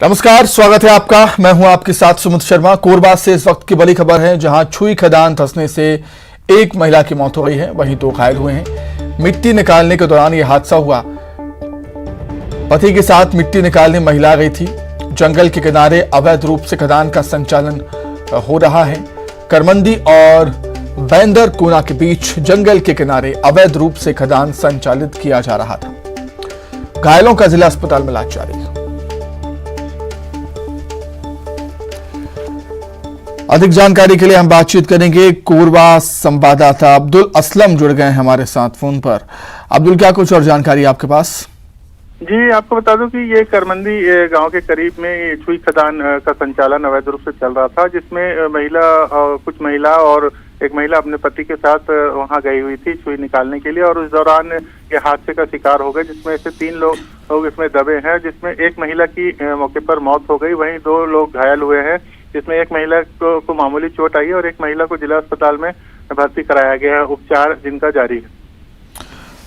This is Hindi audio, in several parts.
नमस्कार, स्वागत है आपका। मैं हूं आपके साथ सुमित शर्मा। कोरबा से इस वक्त की बड़ी खबर है, जहां छुई खदान धंसने से एक महिला की मौत हो गई है, वहीं 2 घायल हुए हैं। मिट्टी निकालने के दौरान यह हादसा हुआ। पति के साथ मिट्टी निकालने महिला गई थी। जंगल के किनारे अवैध रूप से खदान का संचालन हो रहा है। करमंदी और बैंदर कोना के बीच जंगल के किनारे अवैध रूप से खदान संचालित किया जा रहा था। घायलों का जिला अस्पताल में इलाज जारी है। अधिक जानकारी के लिए हम बातचीत करेंगे। कोरबा संवाददाता अब्दुल असलम जुड़ गए हैं हमारे साथ फोन पर। अब्दुल, क्या कुछ और जानकारी आपके पास? जी, आपको बता दूं कि ये करमंदी गांव के करीब में छुई खदान का संचालन अवैध रूप से चल रहा था, जिसमें कुछ महिला और एक महिला अपने पति के साथ वहां गई हुई थी छुई निकालने के लिए, और उस दौरान ये हादसे का शिकार हो गए, जिसमें से 3 लोग इसमें दबे हैं, जिसमें एक महिला की मौके पर मौत हो गई। वहीं 2 लोग घायल हुए हैं, जिसमें एक महिला को मामूली चोट आई है और एक महिला को जिला अस्पताल में भर्ती कराया गया है, उपचार जिनका जारी है।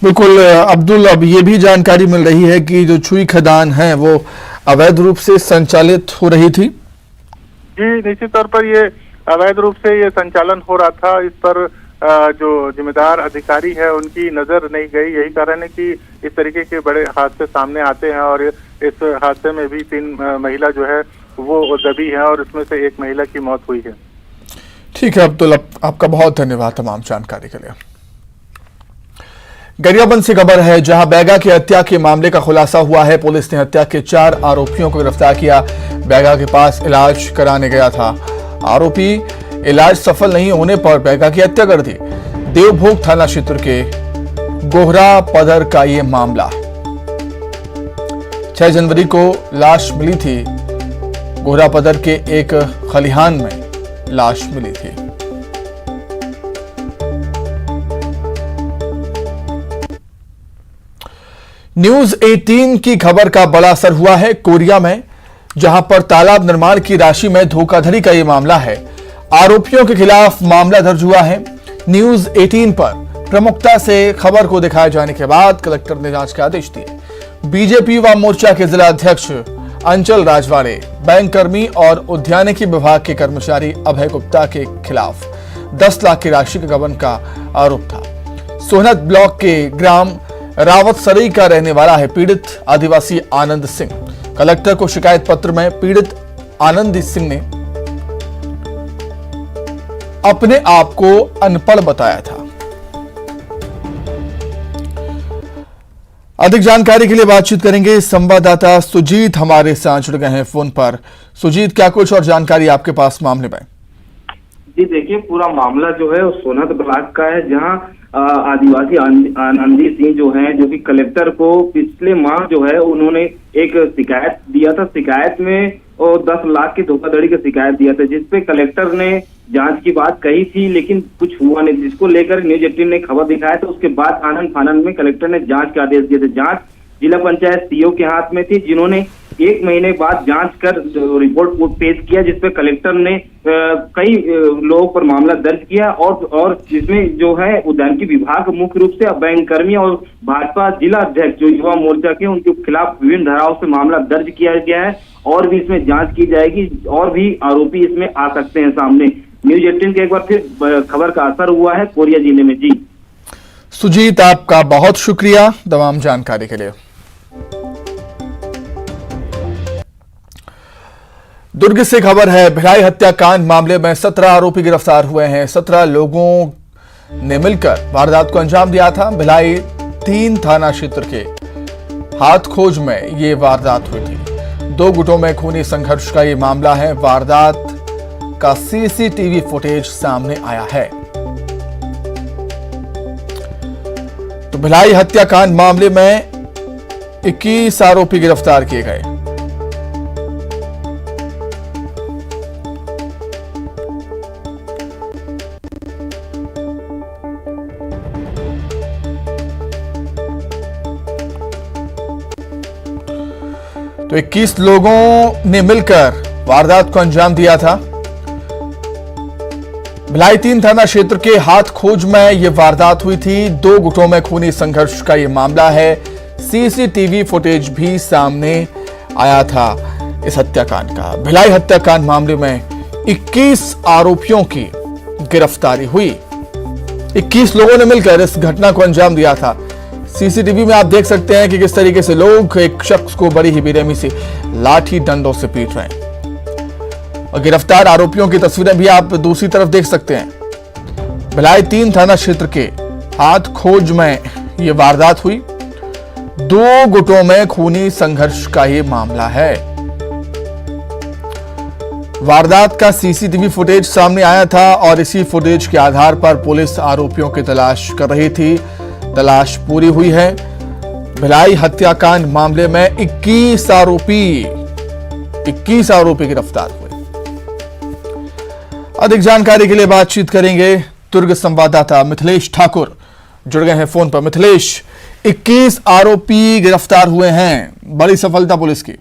बिल्कुल अब्दुल, अब ये भी जानकारी मिल रही है कि जो छुई खदान है वो अवैध रूप से संचालित हो रही थी। जी, निश्चित तौर पर ये अवैध रूप से ये संचालन हो रहा था। इस पर जो जिम्मेदार अधिकारी है उनकी नजर नहीं गई। यही कारण है कि इस तरीके के बड़े हादसे सामने आते हैं, और इस हादसे में भी 3 महिला जो है वो दबी है, और इसमें से एक महिला की मौत हुई है। ठीक है अब्दुल, आपका बहुत धन्यवाद तमाम जानकारी के लिए। गरियाबंद से खबर है, जहां बैगा की हत्या के मामले का खुलासा हुआ है। पुलिस ने हत्या के 4 आरोपियों को गिरफ्तार किया। बैगा के पास इलाज कराने गया था। आरोपी इलाज सफल नहीं होने पर बैगा की हत्या कर दी। देवभोग थाना क्षेत्र के गोहरा पदर का ये मामला। 6 जनवरी को लाश मिली थी। गोहरा पदर के एक खलिहान में लाश मिली थी। न्यूज 18 की खबर का बड़ा असर हुआ है कोरिया में, जहां पर तालाब निर्माण की राशि में धोखाधड़ी का यह मामला है। आरोपियों के खिलाफ मामला दर्ज हुआ है। न्यूज 18 पर प्रमुखता से खबर को दिखाए जाने के बाद कलेक्टर ने जांच के आदेश दिए। बीजेपी व मोर्चा के जिला अध्यक्ष अंचल राजवाड़े, बैंक कर्मी और उद्यानिकी विभाग के कर्मचारी अभय गुप्ता के खिलाफ 10 लाख की राशि के गबन का आरोप था। सोहनत ब्लॉक के ग्राम रावतसरई का रहने वाला है पीड़ित आदिवासी आनंद सिंह। कलेक्टर को शिकायत पत्र में पीड़ित आनंद सिंह ने अपने आप को अनपढ़ बताया था। अधिक जानकारी के लिए बातचीत करेंगे। संवाददाता सुजीत हमारे साथ जुड़ गए हैं फोन पर। सुजीत, क्या कुछ और जानकारी आपके पास मामले में? जी देखिए, पूरा मामला जो है वो सोनत ब्लॉक का है, जहां आदिवासी आनंदी सिंह जो है, जो कि कलेक्टर को पिछले माह जो है उन्होंने एक शिकायत दिया था। शिकायत में वो 10 लाख की धोखाधड़ी का शिकायत दिया था, जिसपे कलेक्टर ने जांच की बात कही थी, लेकिन कुछ हुआ नहीं, जिसको लेकर न्यूज 18 ने खबर दिखाया था। उसके बाद आनंद फानंद में कलेक्टर ने जांच के आदेश दिए थे। जांच जिला पंचायत सीओ के हाथ में थी, जिन्होंने 1 महीने बाद जांच कर रिपोर्ट पेश किया, जिसपे कलेक्टर ने कई लोगों पर मामला दर्ज किया, और जिसमें जो है उद्यानिकी विभाग मुख्य रूप से बैंक कर्मी और भाजपा जिला अध्यक्ष जो युवा मोर्चा के, उनके खिलाफ विभिन्न धाराओं से मामला दर्ज किया गया है, और भी इसमें जांच की जाएगी, और भी आरोपी इसमें आ सकते हैं सामने। न्यूज 18 के एक बार फिर खबर का असर हुआ है कोरिया जिले में। जी सुजीत, आपका बहुत शुक्रिया तमाम जानकारी के लिए। दुर्ग से खबर है, भिलाई हत्याकांड मामले में 17 आरोपी गिरफ्तार हुए हैं। 17 लोगों ने मिलकर वारदात को अंजाम दिया था। भिलाई 3 थाना क्षेत्र के हाथ खोज में ये वारदात हुई थी। 2 गुटों में खूनी संघर्ष का ये मामला है। वारदात का सीसीटीवी फुटेज सामने आया है। तो भिलाई हत्याकांड मामले में 21 आरोपी गिरफ्तार किए गए। तो 21 लोगों ने मिलकर वारदात को अंजाम दिया था। भिलाई 3 थाना क्षेत्र के हाथ खोज में यह वारदात हुई थी। 2 गुटों में खूनी संघर्ष का यह मामला है। सीसीटीवी फुटेज भी सामने आया था। इस हत्याकांड का। भिलाई हत्याकांड मामले में 21 आरोपियों की गिरफ्तारी हुई। 21 लोगों ने मिलकर इस घटना को अंजाम दिया था। सीसीटीवी में आप देख सकते हैं कि किस तरीके से लोग एक शख्स को बड़ी ही बेरहमी से लाठी डंडों से पीट रहे हैं और गिरफ्तार आरोपियों की तस्वीरें भी आप दूसरी तरफ देख सकते हैं। भिलाई 3 थाना क्षेत्र के हाथ खोज में यह वारदात हुई। 2 गुटों में खूनी संघर्ष का यह मामला है। वारदात का सीसीटीवी फुटेज सामने आया था और इसी फुटेज के आधार पर पुलिस आरोपियों की तलाश कर रही थी। तलाश पूरी हुई है। भिलाई हत्याकांड मामले में 21 आरोपी गिरफ्तार हुए। अधिक जानकारी के लिए बातचीत करेंगे दुर्ग संवाददाता मिथिलेश ठाकुर जुड़ गए हैं फोन पर। मिथिलेश, 21 आरोपी गिरफ्तार हुए हैं, बड़ी सफलता पुलिस की।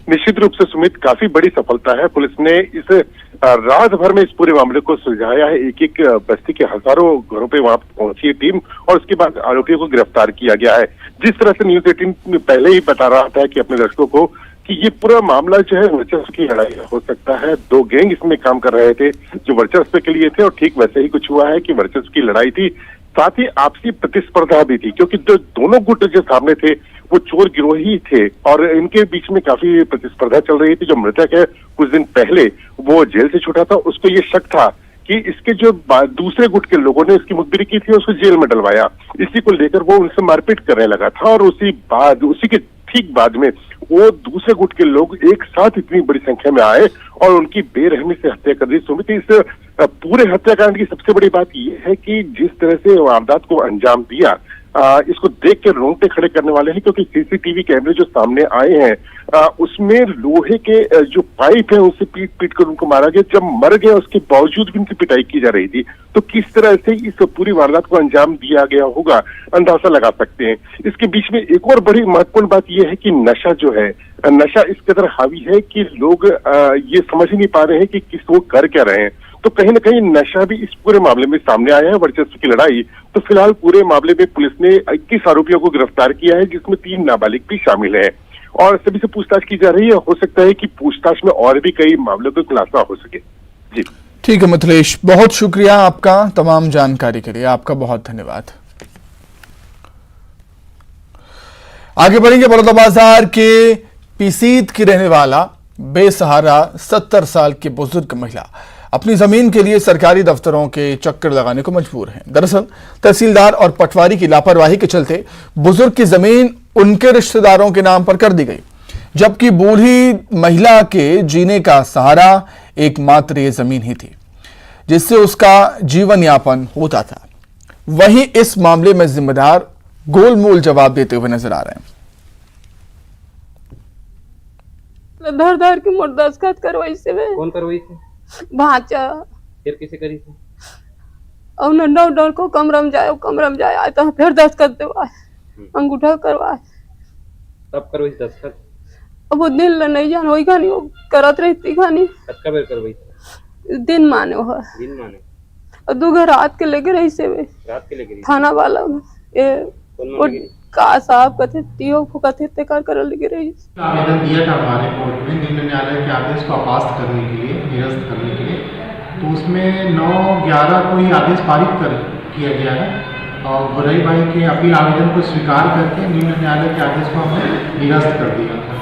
निश्चित रूप से सुमित, काफी बड़ी सफलता है। पुलिस ने इस रात भर में इस पूरे मामले को सुलझाया है। एक एक बस्ती के हजारों घरों पे वहां पहुंची है टीम और उसके बाद आरोपियों को गिरफ्तार किया गया है। जिस तरह से न्यूज़ 18 पहले ही बता रहा था कि अपने दर्शकों को कि ये पूरा मामला जो है वर्चस्व की लड़ाई हो सकता है। 2 गैंग इसमें काम कर रहे थे जो वर्चस्व के लिए थे और ठीक वैसे ही कुछ हुआ है कि वर्चस्व की लड़ाई थी, साथ ही आपसी प्रतिस्पर्धा भी थी, क्योंकि जो दोनों गुट जो सामने थे वो चोर गिरोह ही थे और इनके बीच में काफी प्रतिस्पर्धा चल रही थी। जो मृतक है कुछ दिन पहले वो जेल से छूटा था, उसको ये शक था कि इसके जो दूसरे गुट के लोगों ने इसकी मुखबिरी की थी उसको जेल में डलवाया। इसी को लेकर वो उनसे मारपीट करने लगा था और उसी के ठीक बाद में वो दूसरे गुट के लोग एक साथ इतनी बड़ी संख्या में आए और उनकी बेरहमी से हत्या कर दी। सुमित, इस पूरे हत्याकांड की सबसे बड़ी बात यह है कि जिस तरह से वारदात को अंजाम दिया, इसको देख के रोंगटे खड़े करने वाले हैं, क्योंकि सीसीटीवी कैमरे जो सामने आए हैं उसमें लोहे के जो पाइप है उससे पीट पीट कर उनको मारा गया। जब मर गया उसके बावजूद भी उनकी पिटाई की जा रही थी। तो किस तरह से इस पूरी वारदात को अंजाम दिया गया होगा अंदाजा लगा सकते हैं। इसके बीच में एक और बड़ी महत्वपूर्ण बात यह है कि नशा जो है, नशा इस कदर हावी है कि लोग ये समझ ही नहीं पा रहे हैं कि किस वो कर क्या रहे हैं। तो कहीं ना कहीं नशा भी इस पूरे मामले में सामने आया है, वर्चस्व की लड़ाई। तो फिलहाल पूरे मामले में पुलिस ने 21 आरोपियों को गिरफ्तार किया है, जिसमें 3 नाबालिग भी शामिल है और सभी से पूछताछ की जा रही है। हो सकता है कि पूछताछ में और भी कई मामलों का खुलासा हो सके। जी ठीक है मिथिलेश, बहुत शुक्रिया आपका तमाम जानकारी के लिए, आपका बहुत धन्यवाद। आगे बढ़ेंगे। बलौदाबाजार के पीसीत की रहने वाला बेसहारा 70 साल की बुजुर्ग महिला अपनी जमीन के लिए सरकारी दफ्तरों के चक्कर लगाने को मजबूर हैं। दरअसल तहसीलदार और पटवारी की लापरवाही के चलते बुजुर्ग की जमीन उनके रिश्तेदारों के नाम पर कर दी गई, जबकि बूढ़ी महिला के जीने का सहारा एकमात्र ये जमीन ही थी जिससे उसका जीवन यापन होता था। वहीं इस मामले में जिम्मेदार गोलमोल जवाब देते हुए नजर आ रहे हैं। धर धर के मोर दस्तखत करवाई से वे। कौन करवाई थी? भांचा। फिर किसे करी थी? और न डर को कमरम जाए आए तो फिर दस्तखत देवा अंगूठा करवा। तब करवाई दस्तखत? अब वो दिन ल नहीं जान होई खानी, वो करत रहती खानी। कब बेर करवाई थी? दिन माने हो। दिन माने? और 2 रात के लेके रही से वे। रात के लेके? थाना वाला ये का साहब कथे टीओ कथे ते कर लगे रही। आवेदन दिया था हमारे कोर्ट में निम्न न्यायालय के आदेश को अपास्त करने के लिए, निरस्त करने के लिए। तो उसमें 9/11 को ही आदेश पारित किया गया है और बुराई भाई के अपील आवेदन को स्वीकार करके निम्न न्यायालय के आदेश को हमने निरस्त कर दिया था।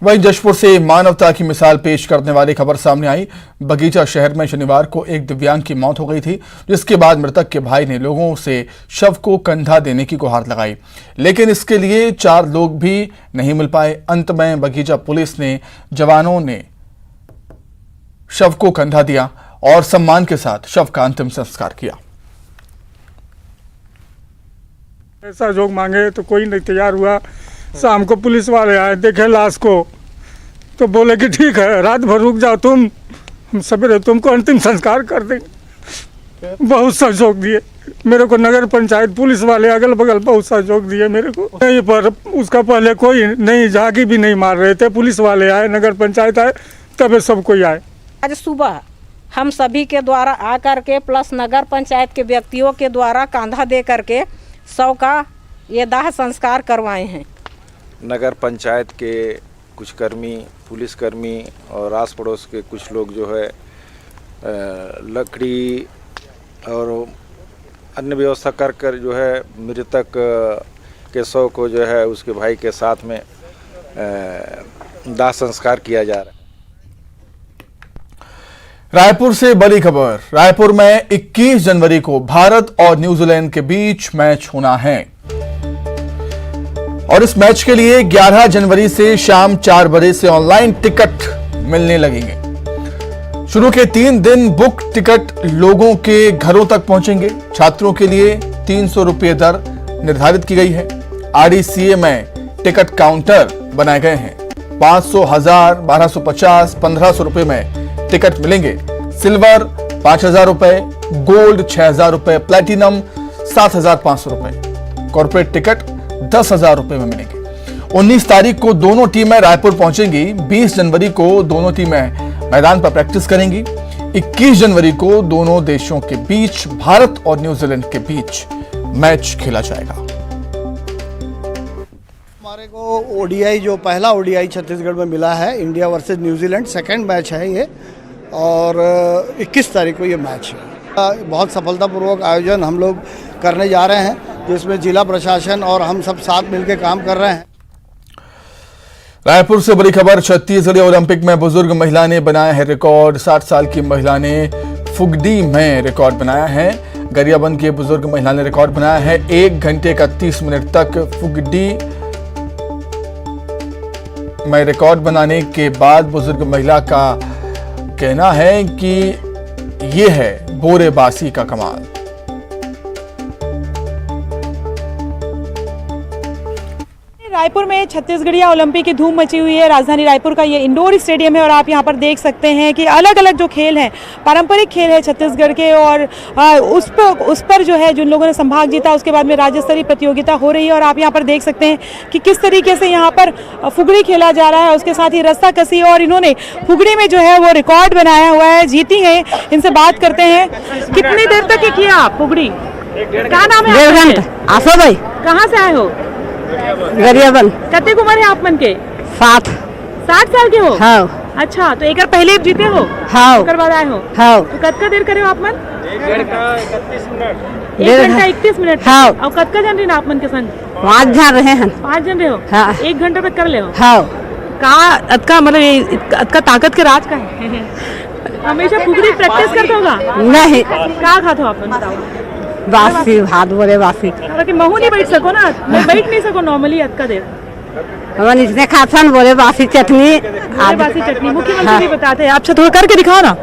वहीं जशपुर से मानवता की मिसाल पेश करने वाली खबर सामने आई। बगीचा शहर में शनिवार को एक दिव्यांग की मौत हो गई थी, जिसके बाद मृतक के भाई ने लोगों से शव को कंधा देने की गुहार लगाई, लेकिन इसके लिए 4 लोग भी नहीं मिल पाए। अंत में बगीचा पुलिस ने जवानों ने शव को कंधा दिया और सम्मान के साथ शव का अंतिम संस्कार किया। ऐसा जोग मांगे तो कोई नहीं तैयार हुआ। शाम को पुलिस वाले आए, देखे लाश को तो बोले कि ठीक है रात भर रुक जाओ तुम, हम सवेरे तुमको अंतिम संस्कार कर देंगे। बहुत सहयोग दिए मेरे को, नगर पंचायत पुलिस वाले अगल बगल बहुत सहयोग दिए मेरे को। नहीं पर उसका पहले कोई नहीं, झांकी भी नहीं मार रहे थे। पुलिस वाले आए, नगर पंचायत आए, तब सब कोई आए। आज सुबह हम सभी के द्वारा आकर के प्लस नगर पंचायत के व्यक्तियों के द्वारा कंधा दे करके शव का ये दाह संस्कार करवाए हैं। नगर पंचायत के कुछ कर्मी, पुलिसकर्मी और आस पड़ोस के कुछ लोग जो है लकड़ी और अन्य व्यवस्था कर जो है मृतक के शव को जो है उसके भाई के साथ में दाह संस्कार किया जा रहा है। रायपुर से बड़ी खबर। रायपुर में 21 जनवरी को भारत और न्यूजीलैंड के बीच मैच होना है और इस मैच के लिए 11 जनवरी से शाम 4 बजे से ऑनलाइन टिकट मिलने लगेंगे। शुरू के 3 दिन बुक टिकट लोगों के घरों तक पहुंचेंगे। छात्रों के लिए 300 रुपये दर निर्धारित की गई है। RDCA में टिकट काउंटर बनाए गए हैं। 500, 1000, 1250, 1500 रुपये में टिकट मिलेंगे। सिल्वर 5000 रुपए, गोल्ड 6000 रुपए, प्लेटिनम 7500 रुपए, कॉर्पोरेट टिकट 10,000 रुपए में मिलेंगे। 19 तारीख को दोनों टीमें रायपुर पहुंचेंगी। 20 जनवरी को दोनों टीमें मैदान पर प्रैक्टिस करेंगी। 21 जनवरी को दोनों देशों के बीच, भारत और न्यूजीलैंड के बीच मैच खेला जाएगा। हमारे को ODI जो पहला ODI छत्तीसगढ़ में मिला है, India versus New Zealand, second match है ये और 21 तारीख को ये मैच है। बहुत सफलतापूर्वक आयोजन हम लोग करने जा रहे हैं, जिसमें जिला प्रशासन और हम सब साथ मिलकर काम कर रहे हैं। रायपुर से बड़ी खबर। छत्तीसगढ़ ओलंपिक में बुजुर्ग महिला ने बनाया है रिकॉर्ड। 60 साल की महिला ने फुगडी में रिकॉर्ड बनाया है। गरियाबंद की बुजुर्ग महिला ने रिकॉर्ड बनाया है। 1 घंटे 31 मिनट तक फुगडी में रिकॉर्ड बनाने के बाद बुजुर्ग महिला का कहना है कि यह है बोरेबासी का कमाल। रायपुर में छत्तीसगढ़िया ओलंपिक की धूम मची हुई है। राजधानी रायपुर का ये इंडोर स्टेडियम है और आप यहाँ पर देख सकते हैं कि अलग अलग जो खेल हैं, पारंपरिक खेल है छत्तीसगढ़ के, और उस पर जो है जिन लोगों ने संभाग जीता उसके बाद में राज्य स्तरीय प्रतियोगिता हो रही है। और आप यहाँ पर देख सकते हैं कि किस तरीके से यहाँ पर फुगड़ी खेला जा रहा है, उसके साथ ही रस्सा कसी, और इन्होंने फुगड़ी में जो है वो रिकॉर्ड बनाया हुआ है, जीती है। इनसे बात करते हैं। कितनी देर तक ये किया आप फुगड़ी? क्या नाम है? 1.5 घंटा। आसो भाई, कहाँ से आए हो? गरियाबंद। कितने उम्र है आप मन के? 60 साल के हो? हाँ। अच्छा, तो एक बार पहले जीते हो? हाँ। ओकर बाद आए हो? हाँ। तो कतका देर करे हो आप मन? 1 घंटा 31 मिनट। हाँ। और कतका जन रहे आप मन के संग? 5 जन रहे हैं। 5 जन रहे हो? हाँ। 1 घंटे तक कर ले हो? हाँ। का मतलब अतका ताकत के राज का है? हमेशा फुगड़ी प्रैक्टिस करते होगा? नहीं। क्या खाते हो आप मन बताओ? बासी भात बोले बासी। कि महू नहीं बैठ सको ना? मैं बैठ नहीं सको नॉर्मली अतका देर। हम इसने खासन बोले बासी चटनी। बासी चटनी मुख्यमंत्री भी बताते हैं। आप थोड़ा करके दिखाओ ना।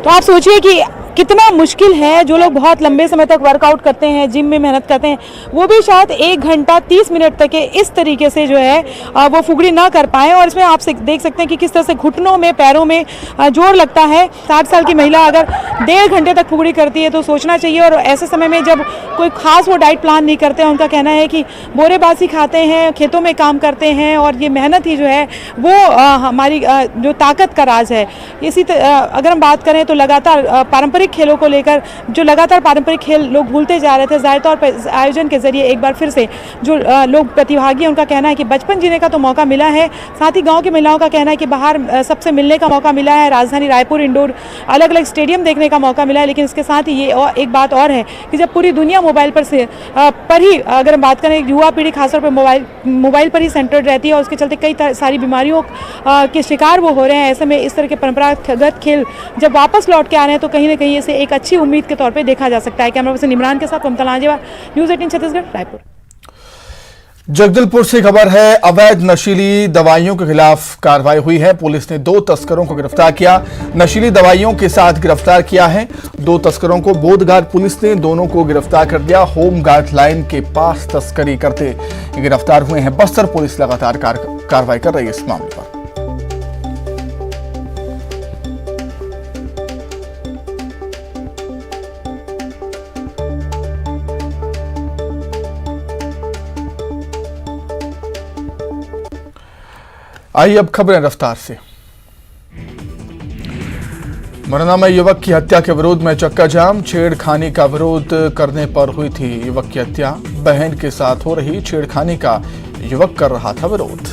तो आप सोचिए कि कितना मुश्किल है। जो लोग बहुत लंबे समय तक वर्कआउट करते हैं, जिम में मेहनत करते हैं, वो भी शायद 1 घंटा 30 मिनट तक इस तरीके से जो है वो फुगड़ी ना कर पाए। और इसमें आप देख सकते हैं कि किस तरह से घुटनों में, पैरों में जोर लगता है। 60 साल की महिला अगर 1.5 घंटे तक फुगड़ी करती है तो सोचना चाहिए। और ऐसे समय में जब कोई खास वो डाइट प्लान नहीं करते हैं, उनका कहना है कि बोरेबासी खाते हैं, खेतों में काम करते हैं, और ये मेहनत ही जो है वो हमारी जो ताकत का राज है। अगर हम बात करें तो लगातार पारंपरिक खेलों को लेकर जो लगातार पारंपरिक खेल लोग भूलते जा रहे थे, जाहिर तौर पर आयोजन के जरिए एक बार फिर से जो लोग प्रतिभागी हैं उनका कहना है कि बचपन जीने का तो मौका मिला है। साथ ही गांव की महिलाओं का कहना है कि बाहर सबसे मिलने का मौका मिला है। राजधानी रायपुर इंडोर अलग अलग स्टेडियम देखने का मौका मिला है। लेकिन इसके साथ ही ये और एक बात और है कि जब पूरी दुनिया मोबाइल पर ही अगर हम बात करें, युवा पीढ़ी खासतौर पर मोबाइल पर ही सेंटर्ड रहती है और उसके चलते कई सारी बीमारियों के शिकार वो हो रहे हैं। ऐसे में इस तरह के परंपरागत खेल जब वापस लौट के आ रहे हैं तो कहीं ना कहीं इसे एक अच्छी उम्मीद के तौर पे देखा जा सकता है। कैमरा पर्सन इमरान के साथ ममता लांजेवार, न्यूज़ 18 छत्तीसगढ़, रायपुर। जगदलपुर से खबर है। अवैध नशीली दवाइयों के खिलाफ कार्रवाई हुई है। पुलिस ने 2 तस्करों को गिरफ्तार किया। नशीली दवाइयों के साथ गिरफ्तार किया है 2 तस्करों को। बोधघाट पुलिस ने दोनों को गिरफ्तार कर दिया। होमगार्ड लाइन के पास तस्करी करते गिरफ्तार हुए हैं। बस्तर पुलिस लगातार कार्रवाई कर रही है इस मामले पर। आइए अब खबरें रफ्तार से। मुरैना में युवक की हत्या के विरोध में चक्का जाम। छेड़खानी का विरोध करने पर हुई थी युवक की हत्या। बहन के साथ हो रही छेड़खानी का युवक कर रहा था विरोध।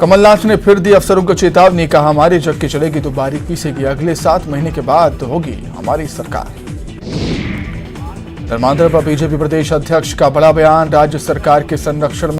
कमलनाथ ने फिर दी अफसरों को चेतावनी, कहा हमारी चक्की चलेगी तो बारीक पीसेगी, अगले 7 महीने के बाद होगी हमारी सरकार। धर्मांतरण पर बीजेपी प्रदेश अध्यक्ष का बड़ा बयान, राज्य सरकार के संरक्षण में